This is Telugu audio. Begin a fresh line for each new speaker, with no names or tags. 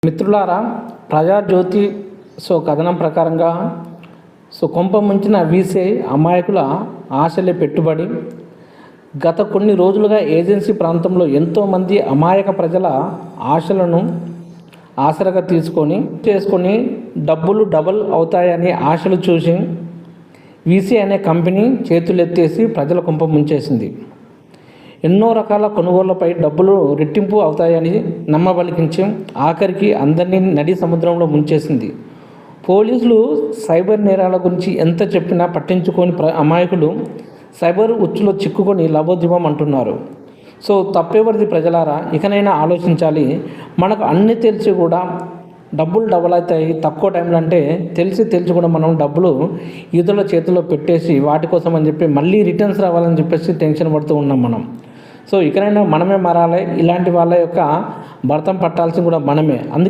మిత్రులారా, ప్రజాజ్యోతి కథనం ప్రకారంగా కొంప ముంచిన వీసే అమాయకుల ఆశలే పెట్టుబడి. గత కొన్ని రోజులుగా ఏజెన్సీ ప్రాంతంలో ఎంతోమంది అమాయక ప్రజల ఆశలను ఆసరగా చేసుకొని డబ్బులు డబల్ అవుతాయని ఆశలు చూసి వీసీ అనే కంపెనీ చేతులెత్తేసి ప్రజల కొంప ముంచేసింది. ఎన్నో రకాల కొనుగోళ్లపై డబ్బులు రెట్టింపు అవుతాయని నమ్మబలికించి ఆఖరికి అందరినీ నడి సముద్రంలో ముంచేసింది. పోలీసులు సైబర్ నేరాల గురించి ఎంత చెప్పినా పట్టించుకొని అమాయకులు సైబర్ ఉచ్చులో చిక్కుకొని లబోదిబం అంటున్నారు. తప్పేవరిది ప్రజలారా? ఇకనైనా ఆలోచించాలి. మనకు అన్నీ తెలిసి కూడా డబ్బులు డబల్ అవుతాయి తక్కువ టైంలో అంటే తెలిసి కూడా మనం డబ్బులు ఇతరుల చేతిలో పెట్టేసి వాటి కోసం అని చెప్పి మళ్ళీ రిటర్న్స్ రావాలని చెప్పేసి టెన్షన్ పడుతూ ఉన్నాం మనం. ఇకనైనా మనమే మారాలి. ఇలాంటి వాళ్ళ యొక్క భర్తం పట్టాల్సింది కూడా మనమే. అందుకే